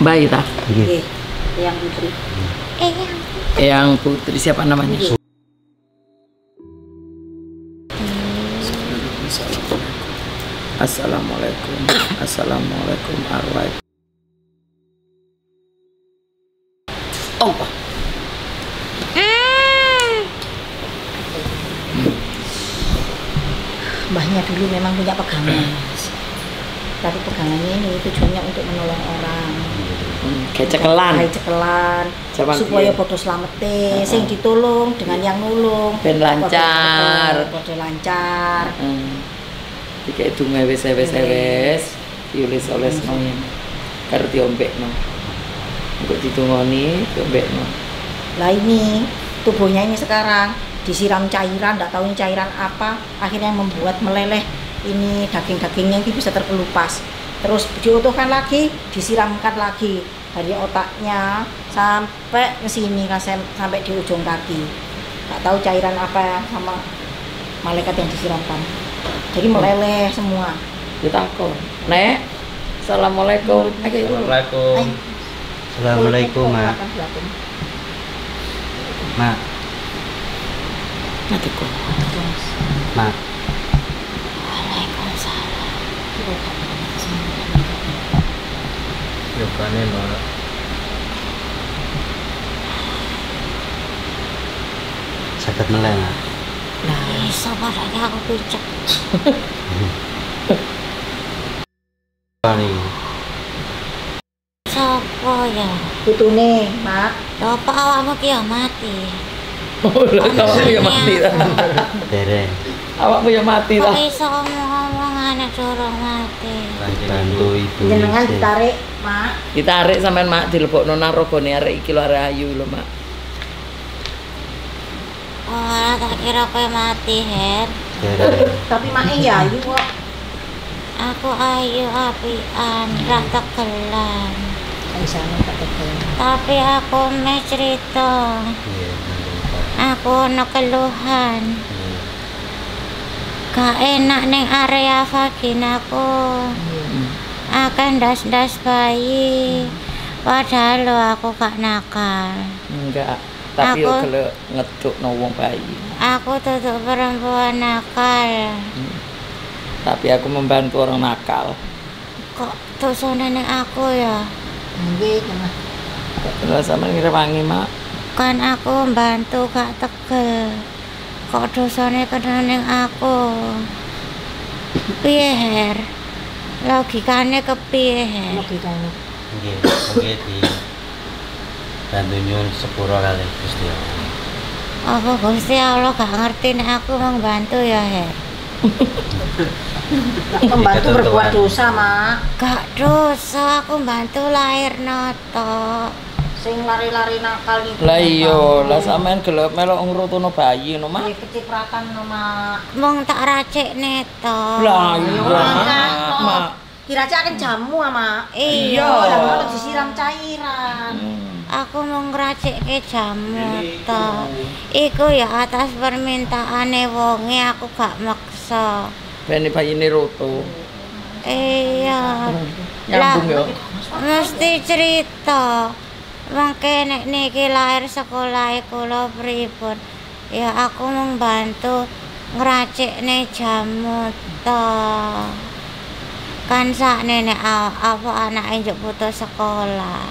Bayi tak? Nggih. Eyang Putri. Eyang Putri siapa namanya? Assalamualaikum. Assalamualaikum arwah. Allah. Mbahnya dulu memang punya pegangan. Tapi pegangannya ini tujuannya untuk menolong orang. Kayak cekelan. Kayak cekelan. Zaman Supaya biyen. podo slamete, sing ditolong dengan yang nulung. Ben lancar. Podo lancar. Iki dunga wis dioles-olesno yen. Karo diombekno. Engko ditungoni, diombekno. Lah ini tubuhnya ini sekarang disiram cairan, enggak tahu ini cairan apa, akhirnya membuat meleleh ini daging-dagingnya itu bisa terkelupas. Terus diutuhkan lagi, disiramkan lagi dari otaknya sampai ke sini kan, sampai di ujung kaki. Enggak tahu cairan apa sama malaikat yang disiramkan. Jadi meleleh semua. Kita kok. Nek. Assalamualaikum. Assalamualaikum. Assalamualaikum, Mak. Mak. Matiku. Mak. Yukane, Mak. Sakit meleng, Mak. Nah, sabar aja aku picek. Paling. Sopo ya? Putune, Mak. Apa awakmu ki ya mati? Oh, awakmu ya mati ta. Dereng. Awakmu ya mati ta. Kok iso ngomong anak durung mati? Bantu ibu. Jenengan ditarik, Mak. Ditarik sampean Mak dilebokno nang rogone arek iki lho arek ayu lho Mak. Oh, tak kira kowe mati, Her. Dereng. Tapi Mak ya ayu kok. Aku ayu apian, ra tegelan. Aisyah tak tegel. Tapi aku meh cerita. Iya, Aku ono keluhan. Gak enak ning area vaginaku. Akan das-das bayi. Padahal lo aku gak nakal. Enggak. Tapi yo Aku- gelek ngedukno wong bayi. Aku tutup perempuan nakal. Tapi aku membantu orang nakal. Kok dosane ning aku ya? Nggih, kena. Lah sampean ngrewangi Mak. Kan aku bantu gak tegel. Kok dosane kena ning aku? Piye, Her? Logikane kepiye, Her? Logikane. Nggih, nggih di bantu nyuwun sepuro kali Gusti Allah. Apa Gusti Allah gak ngerti nek aku mau bantu ya, Her? Membantu berbuat dosa, Mak. Gak dosa, aku bantu lahir noto. Sing lari-lari nakal itu. Lah iya, lah sampean gelek melok ngrutono bayi no Mak. Kecipratan no, Mak. Mong tak racik neto. Lah iya Mak. Kira-kira kan jamu, Mak. Iya. Lah kalau disiram cairan. Aku mau ngeracik ke jamu to. Iku ya atas permintaane wonge, aku gak maksa. Ben bayine roto. Iya. Nyambung yo. Mesti cerita. Mangke nek niki lahir sekolahe kula pripun. Ya aku membantu ngeracikne jamu to. Kan sakne nek apa anake njuk putus sekolah.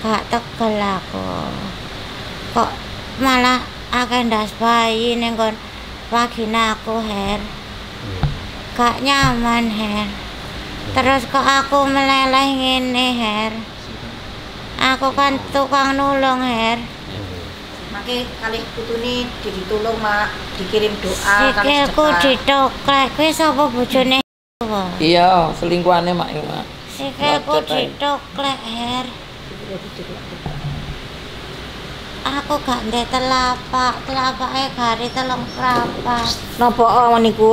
Gak tegel aku. Kok malah akeh ndas bayi ning kon vagina aku, Her. Gak nyaman, Her. Terus kok aku meleleh ngene, Her. Aku kan tukang nulung, Her. Maki kali putune ditulung, Mak. Dikirim doa kali Sikilku sedekah. ditoklek. Kuwi sapa bojone? Iya, selingkuhane Mak iki Mak. Sikilku ditoklek, Her. Aku gak ndek telapake gari telung prapat. Napa niku,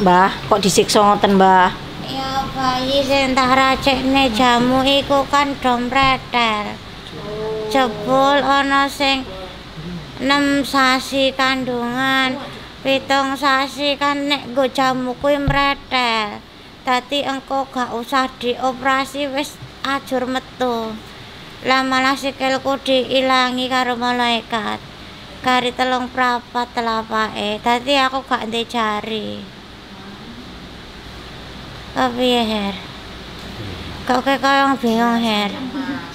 Mbah? Kok disiksa ngoten, Mbah? Ya bayi sing tak racikne jamu iku kan dompretel. Jebul ana sing 6 sasi kandungan, 7 sasi kan nek nggo jamu kuwi mretel. Dadi engko gak usah dioperasi wis ajur metu. Lah malah sikilku diilangi karo malaikat. Kari 3 prapat telapake. Dadi aku gak ndek jari. Kepiye, Her? Kok kaya bingung, Her?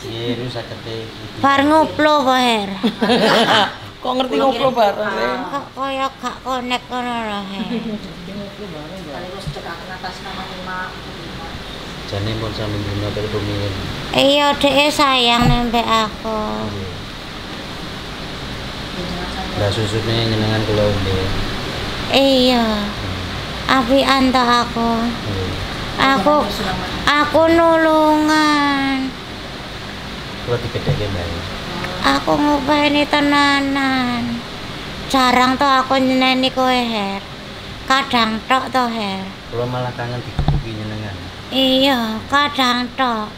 Iya, itu sakete. Bar nguplo apa, Her? Kok ngerti ngobrol bareng sih? Kok kaya gak konek ngono lho, Her. Kali wis cekaken atas nama Ima. Jane pun sampe dino karo rumiyin. Iya, dhek sayang nembek aku. Lah susune nyenengan kula umbe. Iya. Apian to aku. Aku nulungan. Kula digedheke Mbak. Aku ngupeni tenanan. Jarang to aku nyeneni kowe, Her. Kadang tok to, Her. Kula malah kangen dikepuki nyenengan. Iya, kadang tok.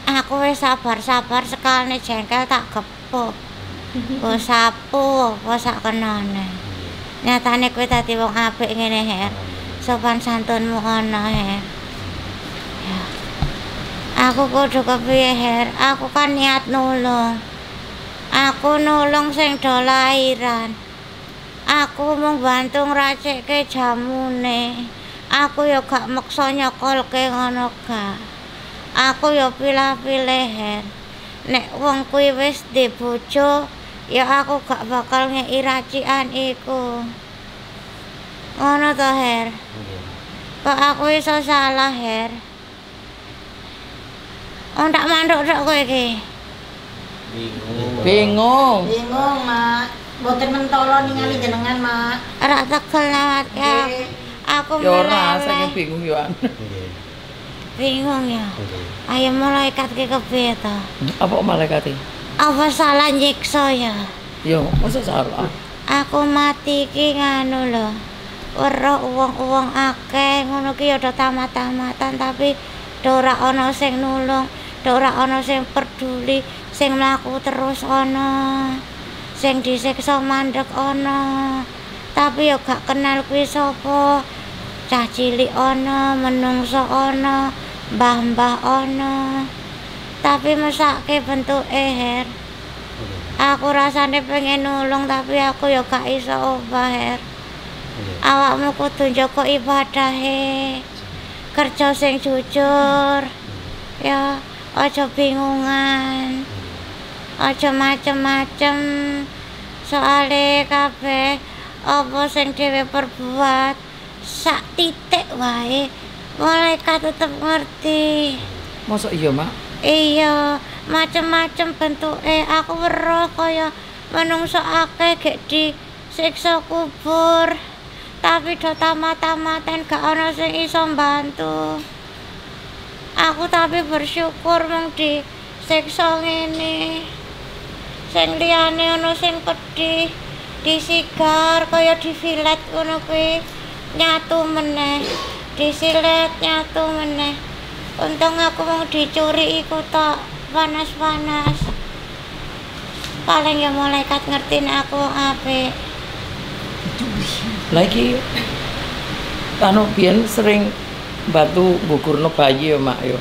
Aku wis sabar-sabar sekali jengkel tak gepuk. Ku sapu apa sak kenane. Nyatane kowe dadi wong apik ngene, Her. Sopan santunmu ana, Her. Ya. Aku kudu kepiye, Her? Aku kan niat nulung. Aku nulung sing do lairan. Aku mung bantu ngracikke jamune. Aku ya gak meksa nyokolke ngono gak. Aku ya pilih-pilih, Her. Nek wong kuwi wis duwe bojo, ya aku gak bakal ngeki racikan iku. Ngono to, Her. Kok aku iso salah, Her? Tak manduk tok kowe iki. Bingung. Bingung, Mak. Mboten mentolo ningali jenengan, Mak. Ora tegel lewatke aku. Aku Ya ora, meleleh. saking bingung yo an. Nggih. Bingung ya. Nggih. Ayo malaikat ki kepiye to? Apa malaikate? Apa salah nyiksa ya? Yo, masa salah. Aku mati ki nganu lho. Weruh wong-wong akeh ngono ki ya do tamat-tamatan tapi do ora ana sing nulung, do ora ana sing peduli, sing mlaku terus ana. Sing disiksa mandeg ana. Tapi ya gak kenal kuwi sapa. Cah cilik ana, menungso ana, mbah-mbah ana. Tapi mesake bentuke, Her. Aku rasane pengen nulung tapi aku ya gak iso obah, Her. Awakmu kudu njaga ibadahe. Kerja sing jujur. Ya, aja bingungan. Aja macem-macem. Soale kabeh apa sing dhewe perbuat sak titik wae malaikat tetep ngerti. Mosok iya, Mak? Iya, macem-macem bentuke. Aku weruh kaya menungso akeh gek disiksa kubur. Tapi do tamat-tamaten gak ana sing iso mbantu. Aku tapi bersyukur mung disiksa ngene. Sing liyane ana sing pedih, disigar kaya difilet ngono kuwi. Nyatu meneh, disilet nyatu meneh. Untung aku mau dicuri iku tok, panas-panas. Paling ya malaikat ngerti nek aku wong apik. Lah iki anu biyen sering bantu gugurno bayi ya, Mak yo.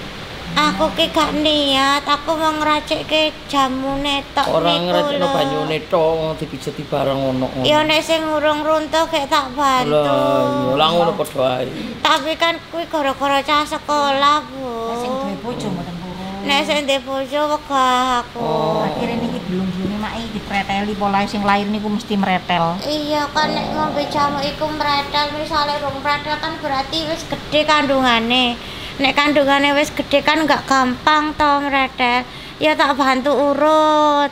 Aku ki gak niat, aku mau ngracikke jamune tok Ora niku ngracikno lho. banyune tok dipijeti bareng ngono. Ya nek sing urung runtuh gek tak bantu. Lah, lah ngono padha ae. Tapi kan kuwi gara-gara cah sekolah, Bu. Sing duwe bojo mboten purun. Nek sing ndek bojo wegah aku. Akhire niki belum-belum Mak iki dipreteli polahe sing lair niku mesti mretel. Iya kan nek ngombe jamu iku mretel, misale rong mretel kan berarti wis gedhe kandungane. Nek kandungane wis gedhe kan enggak gampang to mretel. Ya tak bantu urut.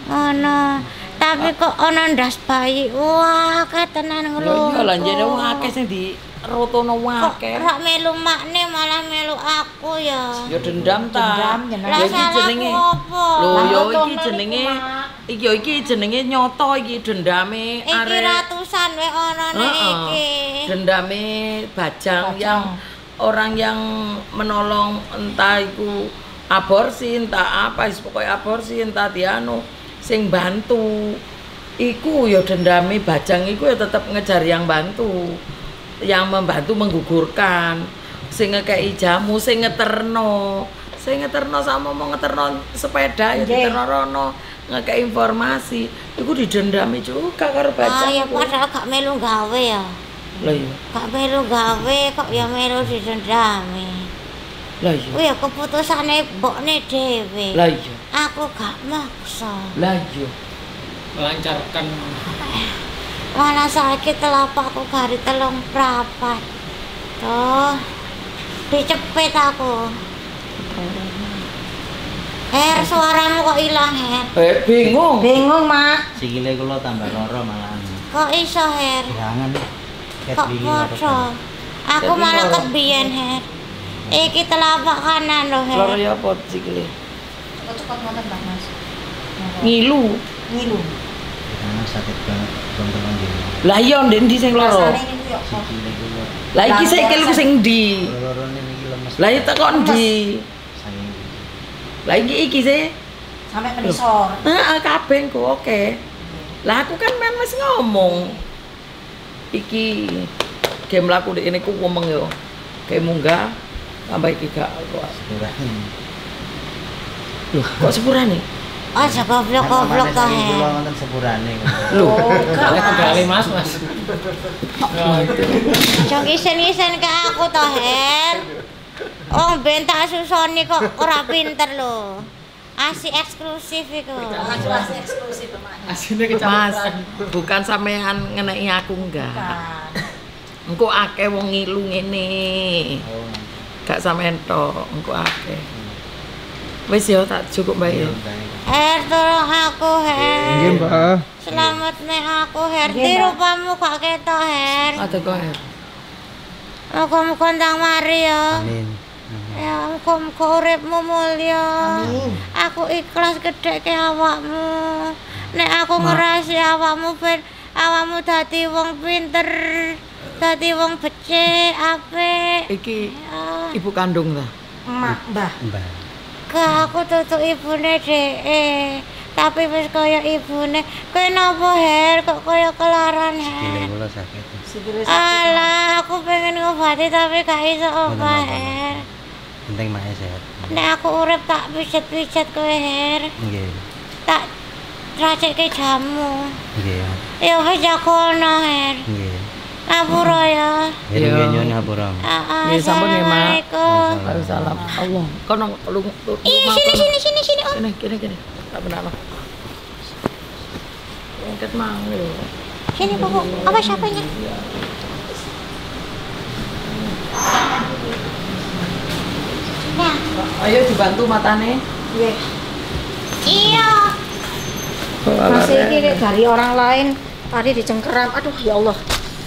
Ngono. Tapi kok ana ndas bayi. Wah, akeh tenan Lho iya ngeluh. lah jane wong akeh sing dirotono Kok akeh. rak melu makne malah melu aku ya. Ya dendam ta. Dendam, jenenge. Lah Ya iki salahku jenenge. apa? Lho Lah, ya rotono iki niku, jenenge Mak. iki jenenge nyoto iki dendame Iki arek. ratusan wae ana nek Heeh. iki. Dendame Bajang Bajang. yang orang yang menolong entah itu aborsi entah apa pokoknya aborsi entah dianu sing bantu iku ya dendame Bajang iku ya tetap ngejar yang bantu yang membantu menggugurkan sing ngekei jamu, sing ngeterno sama mau ngeterno sepeda ya diterno rono, ngekei informasi, iku didendami juga karo baca. Ya padahal gak melu gawe ya. Lah iya. Gak melu gawe kok ya melu didendami. Lah iya. Kuwi ya keputusane mbokne dhewe. Lah iya. Aku gak maksa. Lah iya. Melancarkan Malah sakit telapakku gari 3 prapat. Tuh. Dicepet aku. Her, suaramu kok ilang, Her? Bingung. Bingung, Mak. Sikile kula tambah loro malahan. Kok iso, Her? Jangan. Kok podo? Aku Jadi malah loro. kebiyen, Her. Iki telapak kanan loh, Her. Loro ya apa sikile? Cepat ngoten, Mbak Mas. Ngilu. Ngilu. Karena sakit banget teman-teman dino. Lah iya ndi sing loro? Rasane niku ya apa? Sikile kula Lah iki sikilku sing ndi? lorone niki lemes. Lah itu kok ndi? Saking Lah iki sih. Sampai menisor. Heeh, kabeh engko oke. Lah aku kan men wis ngomong. Iki game laku dek ini ku ngomong yo. Kayak munggah tambah iki gak kok. kurang. Loh, kok sepurane? Aja goblok-goblok toh, Kula Her. wonten sepurane. Loh, kali Mas. Aja ngisen-ngisen ke aku toh, Her. Oh, ben tak susoni kok ora pinter lho. Asi eksklusif iku. Masih eksklusif, Mak. Asine Mas, kecampuran. bukan sampean ngeneki aku enggak. Kan. Engko akeh wong ngilu ngene. Oh. Gak sampean tok, engko akeh. Wis yo tak cukup bae yo. Her, tolong aku, Her. Nggih, Mbak. Selamat nek aku, Her. Nggih, Di Mbak. rupamu kok ketok, Her. Ada kok Her. Muga-muga ndang mari ya. Amin. Ya, muga-muga uripmu mulya. Amin. Aku ikhlas gedheke awakmu. Nek aku ngerasi awakmu ben awakmu dadi wong pinter, dadi wong becik, apik. Iki Ya. ibu kandung ta? Mak, Mbah. Mbak. Gak, aku tutuk ibune dhek. Tapi wis kaya ibune. Kowe napa, Her? Kok kaya kelaran, Sikile Her? kula sakit. Sikile sakit. Alah, aku pengen ngobati tapi gak iso obah, Her. Penting mae sehat. Nek aku urip tak pijet-pijet kowe, Her. Nggih. Tak racikke jamu. Nggih. Ya wis jagono, Her. Nggih. Ngapura ya. Iya. Nggih nyuwun ngapura. Nggih, sampun ya, Mak. Assalamualaikum. Waalaikumsalam. Allah. Kono lu Iya, sini, Om. Kene. Tak benar. Ungket mang lho. Sini, Bu. Apa siapanya? Nah, Ayo dibantu matane. Nggih. iya. Masih iki dari orang lain tadi dicengkeram. Aduh, ya Allah.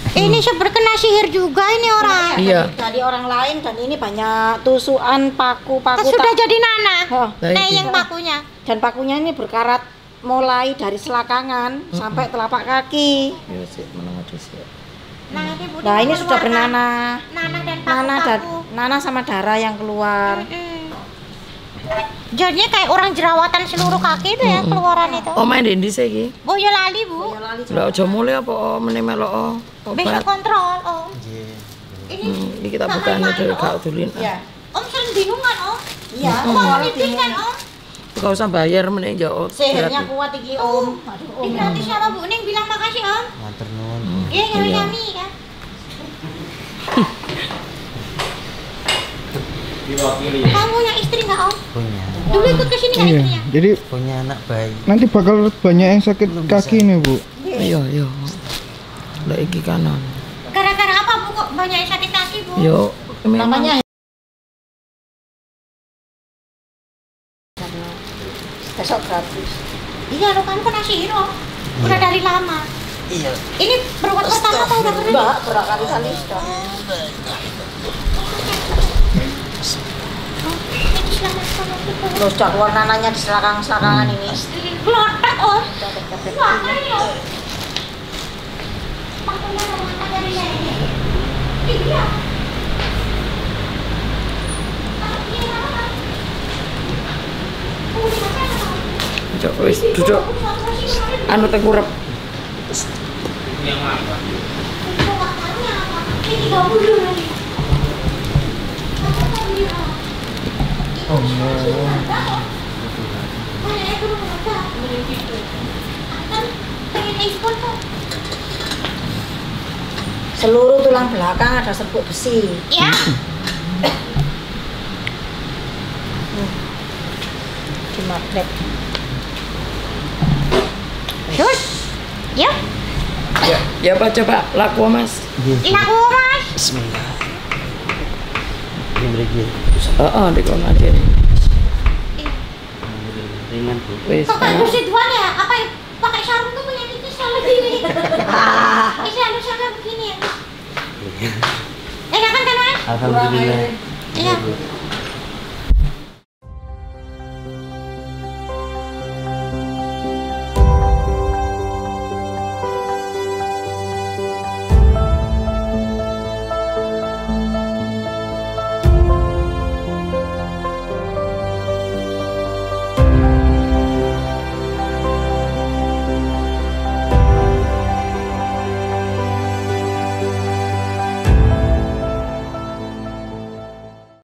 Ini kena sihir juga ini orang. Iya. Dari orang lain dan ini banyak tusukan paku-paku. Sudah jadi Nana. Oh, Lah iki. Yang pakunya. dan pakunya ini berkarat mulai dari selakangan sampai telapak kaki. Yo sik meneng sik. Nah, ini Bu, Nah, ini sudah mengeluarkan bernanah. Nana dan Nanah paku-paku. nanah sama darah yang keluar. Jadinya kayak orang jerawatan seluruh kaki itu ya keluaran itu. Oh main ndi sik iki? Oh ya lali Bu. Lah aja mulai apa meneh melok Besok obat. kontrol Om. Nggih. Ini Iki kita bukane dhewe gak dulin. Iya. Om sering bingung kan Om? Iya. Om nipis kan Om? Gak usah bayar meneh yo. Sihirnya kuat iki, Om. Aduh, Om. Ini gratis sama Bu Ning bilang makasih Om. Matur nuwun. Iya kami kan. Diwakili. Kamu punya istri nggak Om? Punya. Dulu ikut ke sini nggak Iya, istrinya? jadi Punya anak bayi. nanti bakal banyak yang sakit kaki nih, Bu. Iya. Lah iki kanan. Gara-gara apa Bu kok banyak yang sakit kaki Bu? Yo memang Namanya besok gratis. Iya lo kan kena sihir Om. Udah dari lama. Iya. Ini berobat pertama atau udah pernah? Mbak, berkali-kali sudah. Terus sudah keluar nananya di selakang-selakangan ini. Kelotak Om. Wah ini Om. Pakunya apa dari sini? Iya. Cok wis duduk. Anu tengkurep. Yang apa? Ini 30 lagi. Seluruh tulang belakang ada serbuk besi. Ya. Di magnet. Terus. Yuk. Ya Pak, coba laku Mas. Laku Mas. Bismillah. Ini beri Heeh, dikon aja. ringan Bu. Wis. Kok kayak kursi dua ya? Apa ya? Pakai sarung tuh punya Niki selalu gini. Selalu begini ya. Kapan kan Mas? Alhamdulillah. Iya.